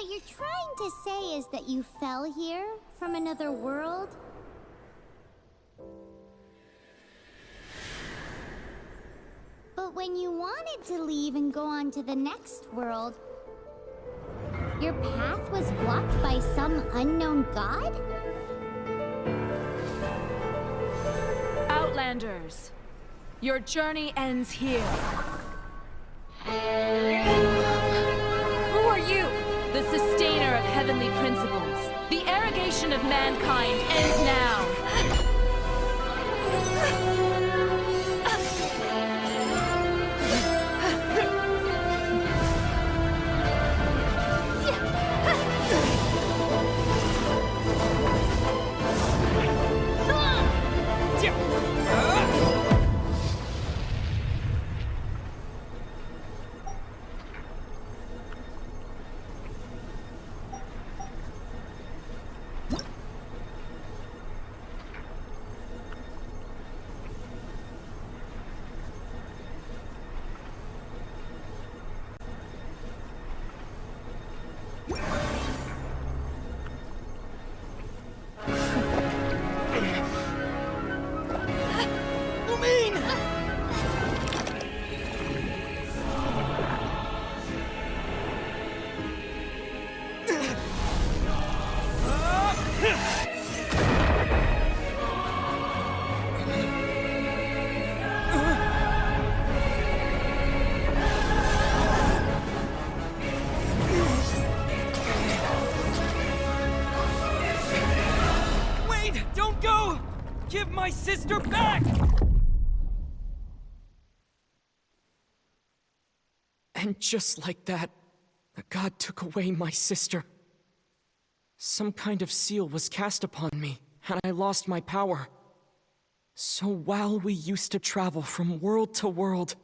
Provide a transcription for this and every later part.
what you're trying to say is that you fell here from another world? But when you wanted to leave and go on to the next world, your path was blocked by some unknown god? Outlanders, your journey ends here. Who are you? The sustainer of heavenly principles. The arrogation of mankind ends now. Give my sister back! And just like that, the god took away my sister. Some kind of seal was cast upon me, and I lost my power. So while we used to travel from world to world,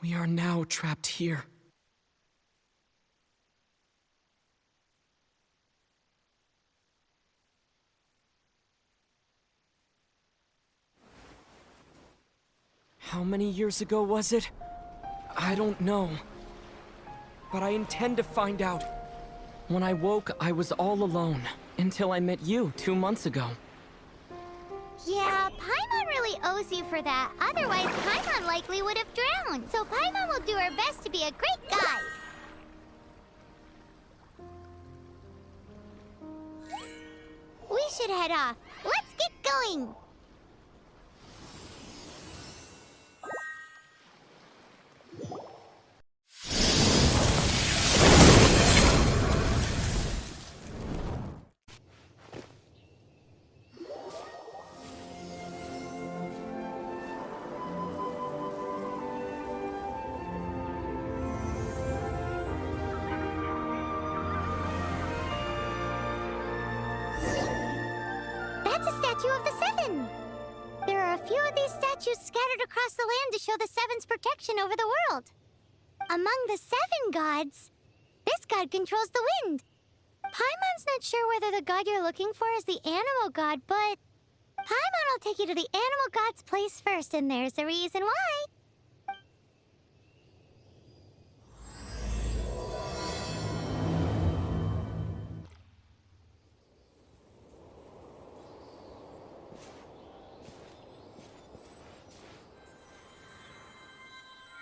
we are now trapped here. How many years ago was it? I don't know. But I intend to find out. When I woke, I was all alone, until I met you 2 months ago. Yeah, Paimon really owes you for that. Otherwise, Paimon likely would have drowned. So Paimon will do her best to be a great guide. We should head off. Let's get going! That's a statue of the Seven! There are a few of these statues scattered across the land to show the Seven's protection over the world. Among the 7 gods, this god controls the wind. Paimon's not sure whether the god you're looking for is the animal god, but Paimon will take you to the animal god's place first, and there's the reason why.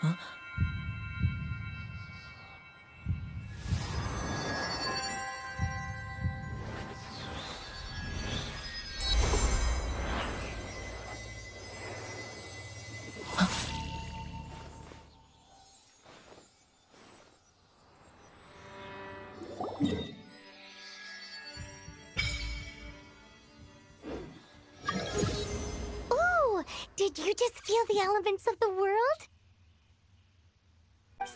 Huh? Ooh, did you just feel the elements of the world?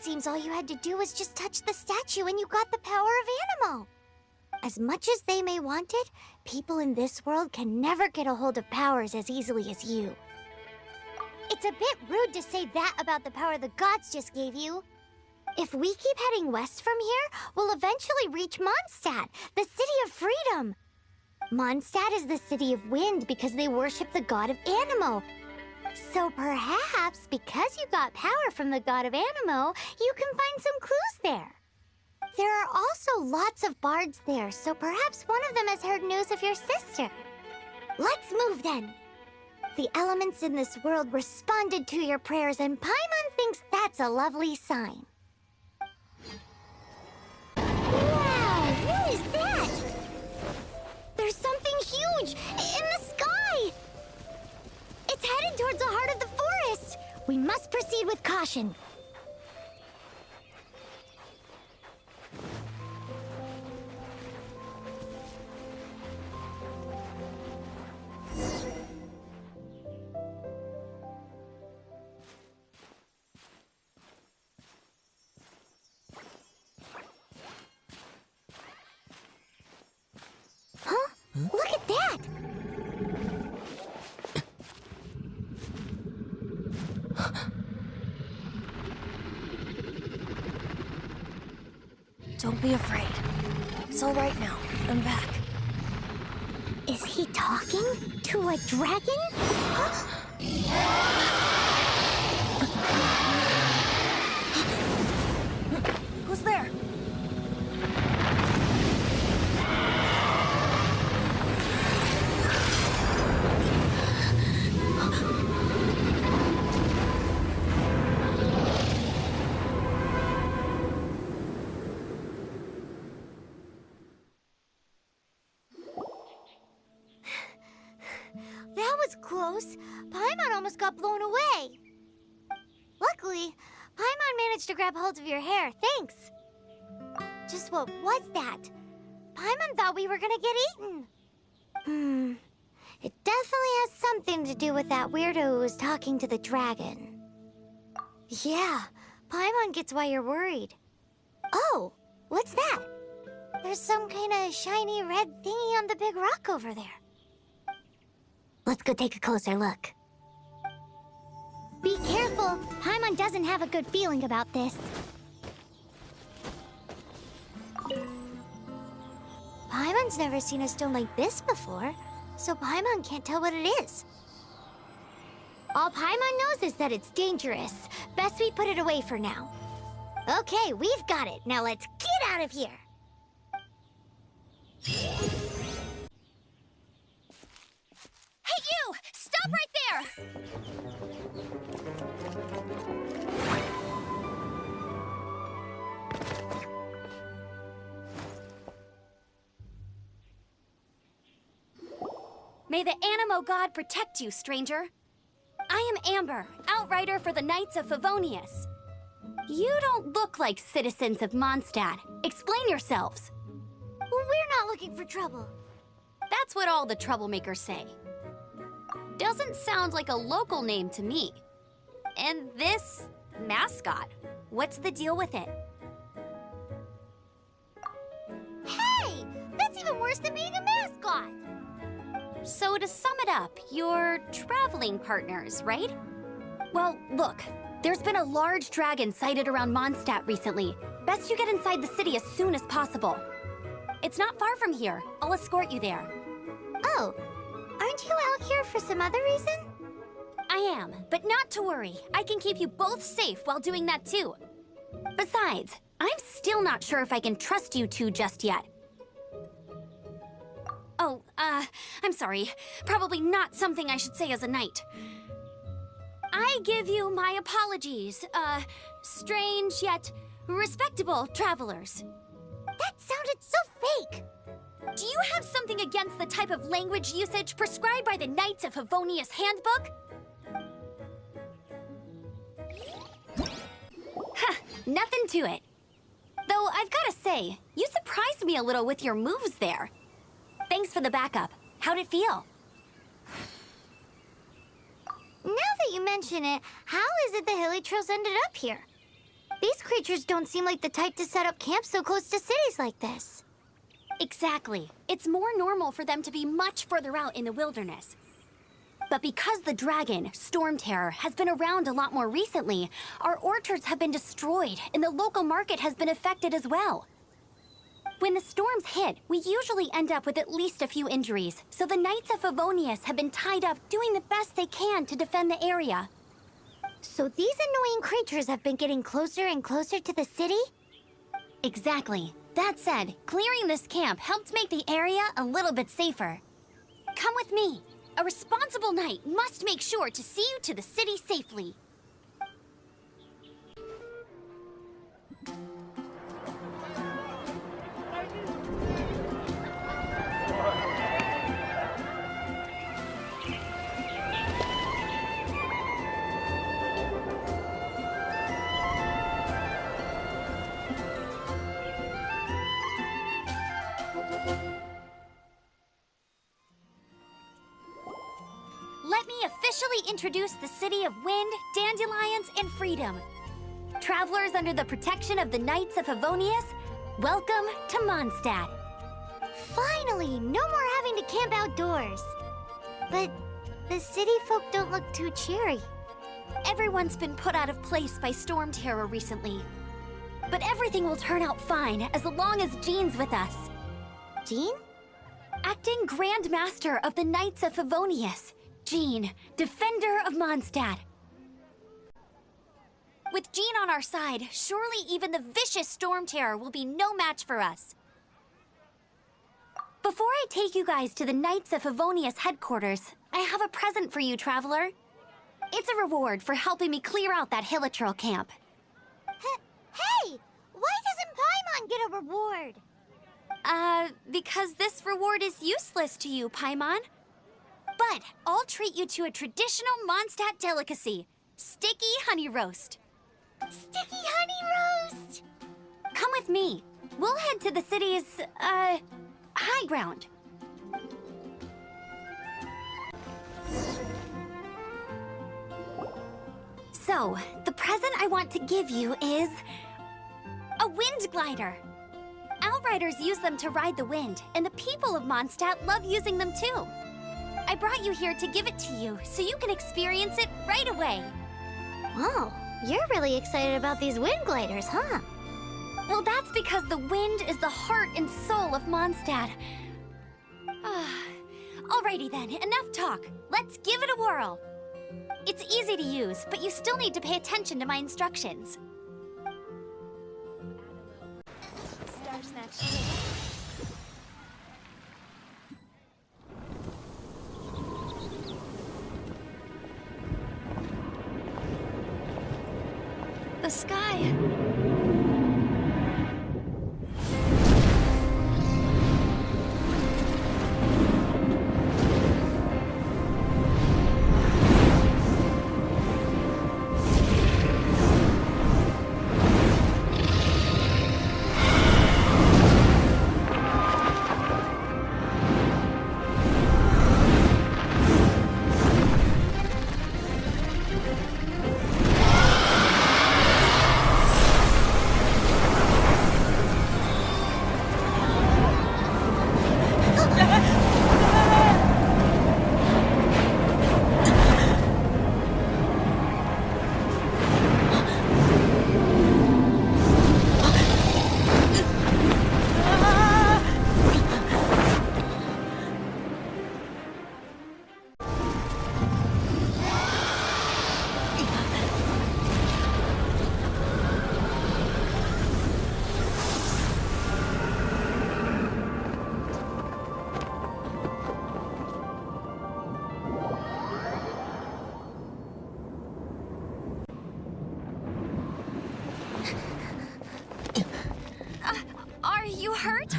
Seems all you had to do was just touch the statue and you got the power of Animo. As much as they may want it, people in this world can never get a hold of powers as easily as you. It's a bit rude to say that about the power the gods just gave you. If we keep heading west from here, we'll eventually reach Mondstadt, the city of freedom. Mondstadt is the city of wind because they worship the god of Animo. So perhaps, because you got power from the god of Animo, you can find some clues there. There are also lots of bards there, so perhaps one of them has heard news of your sister. Let's move then. The elements in this world responded to your prayers, and Paimon thinks that's a lovely sign. Wow, what is that? There's something huge in the sky! It's headed towards the heart of the forest! We must proceed with caution. Huh? Look at that! Don't be afraid. It's all right now. I'm back. Is he talking to a dragon? Who's there? That was close. Paimon almost got blown away. Luckily, Paimon managed to grab hold of your hair. Thanks. Just what was that? Paimon thought we were gonna get eaten. It definitely has something to do with that weirdo who was talking to the dragon. Yeah, Paimon gets why you're worried. Oh, what's that? There's some kind of shiny red thingy on the big rock over there. Let's go take a closer look. Be careful! Paimon doesn't have a good feeling about this. Paimon's never seen a stone like this before, so Paimon can't tell what it is. All Paimon knows is that it's dangerous. Best we put it away for now. Okay, we've got it. Now let's get out of here! Hey, you! Stop right there! May the Animo God protect you, stranger. I am Amber, outrider for the Knights of Favonius. You don't look like citizens of Mondstadt. Explain yourselves. We're not looking for trouble. That's what all the troublemakers say. Doesn't sound like a local name to me. And this mascot, what's the deal with it? Hey! That's even worse than being a mascot! So to sum it up, you're traveling partners, right? Well, look, there's been a large dragon sighted around Mondstadt recently. Best you get inside the city as soon as possible. It's not far from here. I'll escort you there. Oh, aren't you out here for some other reason? I am, but not to worry. I can keep you both safe while doing that too. Besides, I'm still not sure if I can trust you two just yet. Oh, I'm sorry. Probably not something I should say as a knight. I give you my apologies, strange yet respectable travelers. That sounded so fake! Do you have something against the type of language usage prescribed by the Knights of Favonius Handbook? Huh, nothing to it. Though I've gotta say, you surprised me a little with your moves there. Thanks for the backup. How'd it feel? Now that you mention it, how is it the Hilly Trolls ended up here? These creatures don't seem like the type to set up camp so close to cities like this. Exactly. It's more normal for them to be much further out in the wilderness. But because the dragon, Storm Terror, has been around a lot more recently, our orchards have been destroyed and the local market has been affected as well. When the storms hit, we usually end up with at least a few injuries, so the Knights of Favonius have been tied up doing the best they can to defend the area. So these annoying creatures have been getting closer and closer to the city? Exactly. That said, clearing this camp helped make the area a little bit safer. Come with me. A responsible knight must make sure to see you to the city safely. Let me officially introduce the city of wind, dandelions, and freedom. Travelers under the protection of the Knights of Favonius, welcome to Mondstadt. Finally, no more having to camp outdoors. But the city folk don't look too cheery. Everyone's been put out of place by storm terror recently. But everything will turn out fine as long as Jean's with us. Jean? Acting Grand Master of the Knights of Favonius, Jean, Defender of Mondstadt. With Jean on our side, surely even the vicious storm terror will be no match for us. Before I take you guys to the Knights of Favonius headquarters, I have a present for you, Traveler. It's a reward for helping me clear out that Hilichurl camp. Hey! Why doesn't Paimon get a reward? Because this reward is useless to you, Paimon. But I'll treat you to a traditional Mondstadt delicacy, sticky honey roast. Sticky honey roast! Come with me. We'll head to the city's, high ground. So, the present I want to give you is a wind glider. Outriders use them to ride the wind, and the people of Mondstadt love using them too. I brought you here to give it to you, so you can experience it right away. Oh, you're really excited about these wind gliders, huh? Well, that's because the wind is the heart and soul of Mondstadt. Alrighty then, enough talk. Let's give it a whirl. It's easy to use, but you still need to pay attention to my instructions. Star Snatch. The sky. Are you hurt?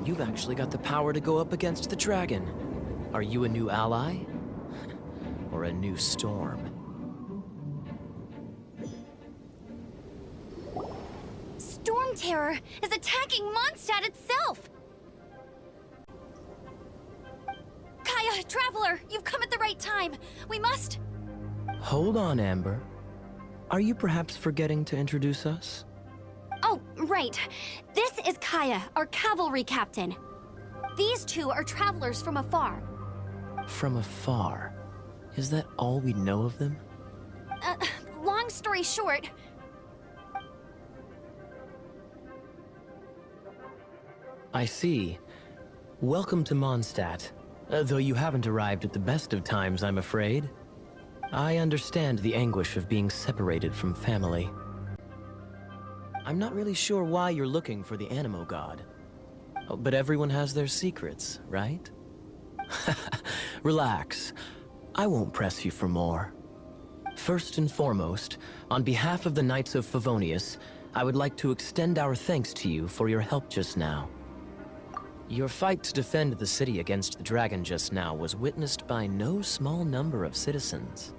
You've actually got the power to go up against the dragon. Are you a new ally? Or a new storm? Storm Terror is attacking Mondstadt itself! Kaya, Traveler, you've come at the right time. We must... Hold on, Amber. Are you perhaps forgetting to introduce us? Oh, right. This is Kaya, our cavalry captain. These two are travelers from afar. From afar? Is that all we know of them? Long story short... I see. Welcome to Mondstadt. Though you haven't arrived at the best of times, I'm afraid. I understand the anguish of being separated from family. I'm not really sure why you're looking for the Animo God. Oh, but everyone has their secrets, right? Relax. I won't press you for more. First and foremost, on behalf of the Knights of Favonius, I would like to extend our thanks to you for your help just now. Your fight to defend the city against the dragon just now was witnessed by no small number of citizens.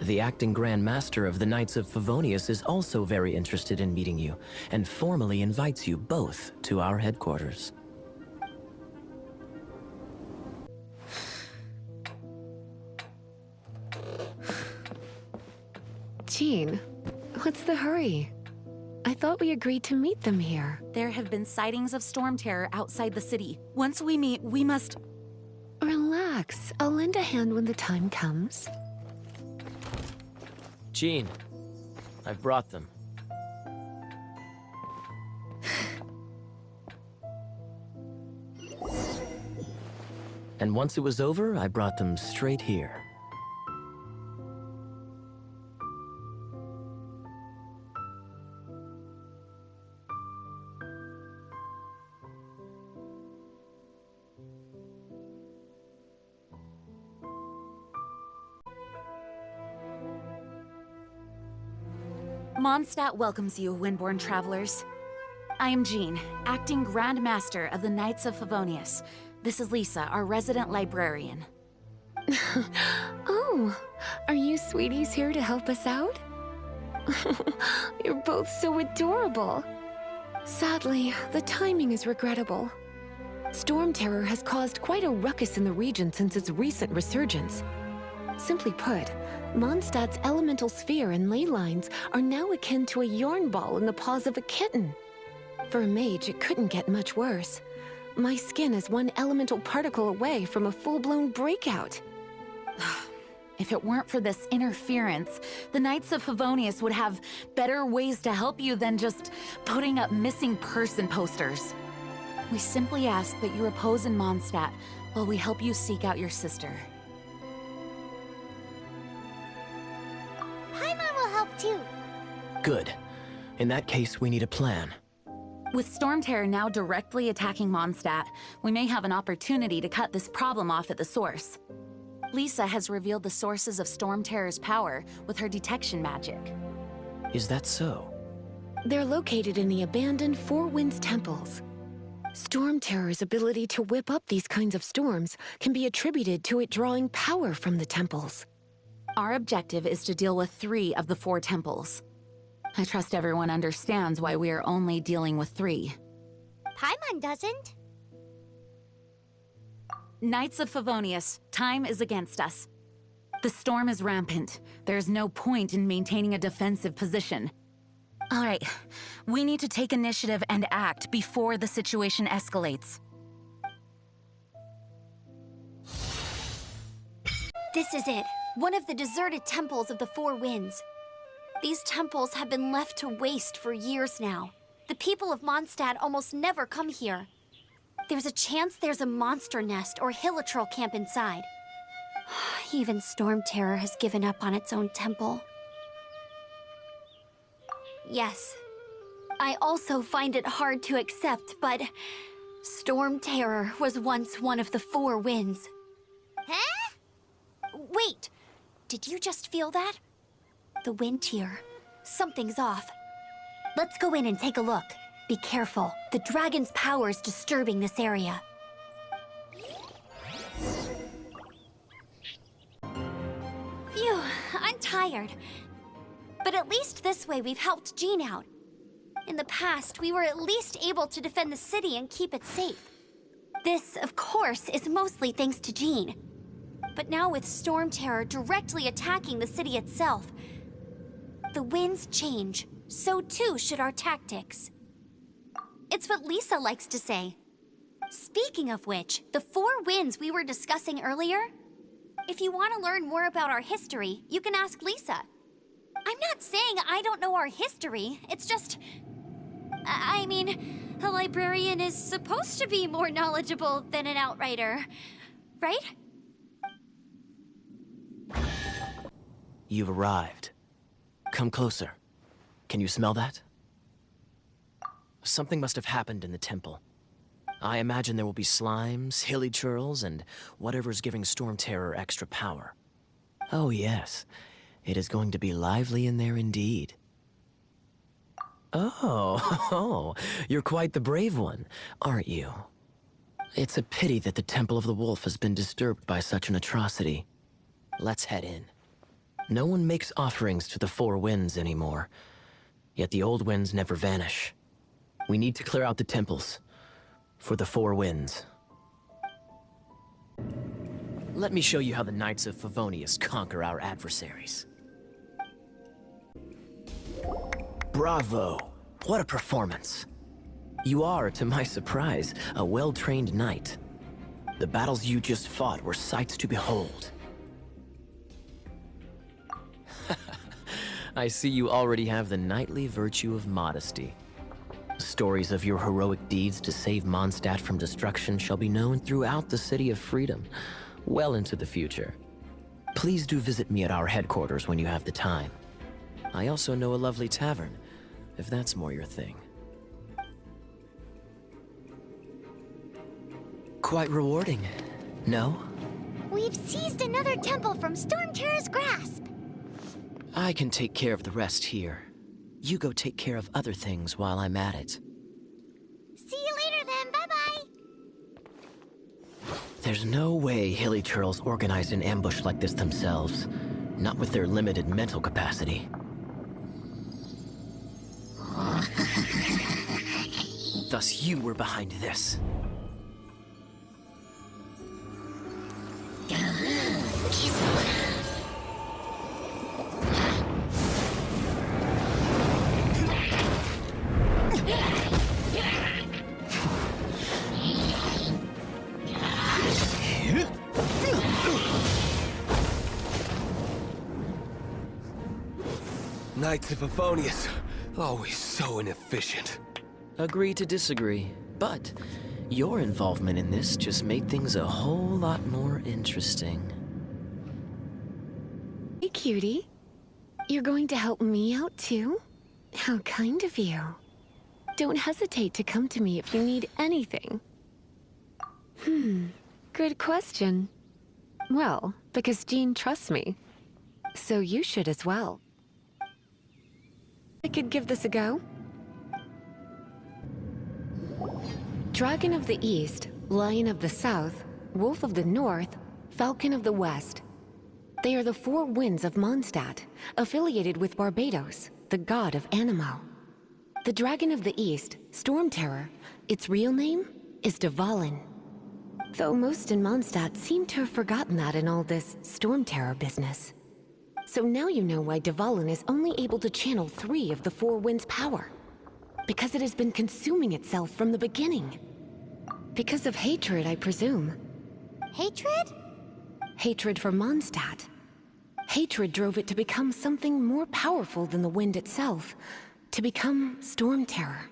The acting Grand Master of the Knights of Favonius is also very interested in meeting you, and formally invites you both to our headquarters. Jean, what's the hurry? I thought we agreed to meet them here. There have been sightings of storm terror outside the city. Once we meet, we must... Relax. I'll lend a hand when the time comes. Jean, I've brought them. And once it was over, I brought them straight here. Mondstadt welcomes you, Windborn travelers. I am Jean, acting Grand Master of the Knights of Favonius. This is Lisa, our resident librarian. Oh, are you sweeties here to help us out? You're both so adorable. Sadly, the timing is regrettable. Storm terror has caused quite a ruckus in the region since its recent resurgence. Simply put, Mondstadt's elemental sphere and ley lines are now akin to a yarn ball in the paws of a kitten. For a mage, it couldn't get much worse. My skin is one elemental particle away from a full-blown breakout. If it weren't for this interference, the Knights of Favonius would have better ways to help you than just putting up missing person posters. We simply ask that you repose in Mondstadt while we help you seek out your sister. Paimon will help too. Good. In that case, we need a plan. With Storm Terror now directly attacking Mondstadt, we may have an opportunity to cut this problem off at the source. Lisa has revealed the sources of Storm Terror's power with her detection magic. Is that so? They're located in the abandoned Four Winds temples. Storm Terror's ability to whip up these kinds of storms can be attributed to it drawing power from the temples. Our objective is to deal with 3 of the 4 temples. I trust everyone understands why we are only dealing with 3. Paimon doesn't. Knights of Favonius, time is against us. The storm is rampant. There's no point in maintaining a defensive position. All right, we need to take initiative and act before the situation escalates. This is it. One of the deserted temples of the Four Winds. These temples have been left to waste for years now. The people of Mondstadt almost never come here. There's a chance there's a monster nest or hilitrol camp inside. Even Storm Terror has given up on its own temple. Yes, I also find it hard to accept, but Storm Terror was once one of the Four Winds. Huh? Wait, did you just feel that? The wind here. Something's off. Let's go in and take a look. Be careful. The dragon's power is disturbing this area. Phew, I'm tired. But at least this way we've helped Jean out. In the past, we were at least able to defend the city and keep it safe. This, of course, is mostly thanks to Jean. But now with Storm Terror directly attacking the city itself, the winds change, so too should our tactics. It's what Lisa likes to say. Speaking of which, the Four Winds we were discussing earlier, if you want to learn more about our history, you can ask Lisa. I'm not saying I don't know our history, it's just... I mean, a librarian is supposed to be more knowledgeable than an outrider. right? You've arrived. Come closer. Can you smell that? Something must have happened in the temple. I imagine there will be slimes, hilly churls, and whatever's giving Storm Terror extra power. Oh yes, it is going to be lively in there indeed. Oh, you're quite the brave one, aren't you? It's a pity that the Temple of the Wolf has been disturbed by such an atrocity. Let's head in. No one makes offerings to the Four Winds anymore, yet the old winds never vanish. We need to clear out the temples for the Four Winds. Let me show you how the Knights of Favonius conquer our adversaries. Bravo! What a performance! You are, to my surprise, a well-trained knight. The battles you just fought were sights to behold. I see you already have the knightly virtue of modesty. Stories of your heroic deeds to save Mondstadt from destruction shall be known throughout the City of Freedom, well into the future. Please do visit me at our headquarters when you have the time. I also know a lovely tavern, if that's more your thing. Quite rewarding, no? We've seized another temple from Storm Terror's grasp. I can take care of the rest here. You go take care of other things while I'm at it. See you later then, bye-bye. There's no way hilly churls organized an ambush like this themselves. Not with their limited mental capacity. Thus you were behind this. Knights of Favonius, always so inefficient. Agree to disagree, but your involvement in this just made things a whole lot more interesting. Hey, cutie. You're going to help me out, too? How kind of you. Don't hesitate to come to me if you need anything. Good question. Well, because Jean trusts me. So you should as well. I could give this a go. Dragon of the East, Lion of the South, Wolf of the North, Falcon of the West. They are the Four Winds of Mondstadt, affiliated with Barbados, the god of Anemo. The Dragon of the East, Storm Terror, its real name is Dvalin. Though most in Mondstadt seem to have forgotten that in all this Storm Terror business. So now you know why Dvalin is only able to channel 3 of the Four Winds' power. Because it has been consuming itself from the beginning. Because of hatred, I presume. Hatred? Hatred for Mondstadt. Hatred drove it to become something more powerful than the wind itself. To become Storm Terror.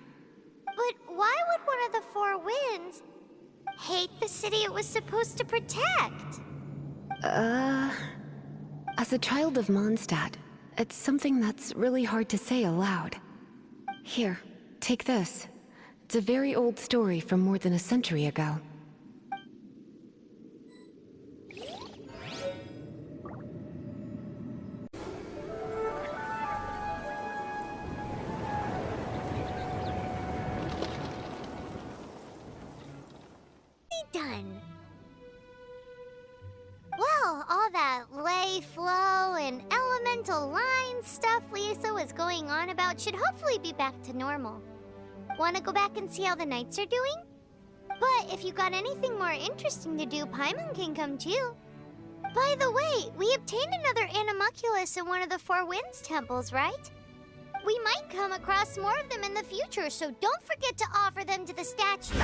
But why would one of the Four Winds hate the city it was supposed to protect? As a child of Mondstadt, it's something that's really hard to say aloud. Here, take this. It's a very old story from more than a century ago. Done. Well, all that lay flow and elemental line stuff Lisa was going on about should hopefully be back to normal. Want to go back and see how the knights are doing? But if you got anything more interesting to do, Paimon can come too. By the way, we obtained another Animalculus in one of the Four Winds temples, right? We might come across more of them in the future, so don't forget to offer them to the statue.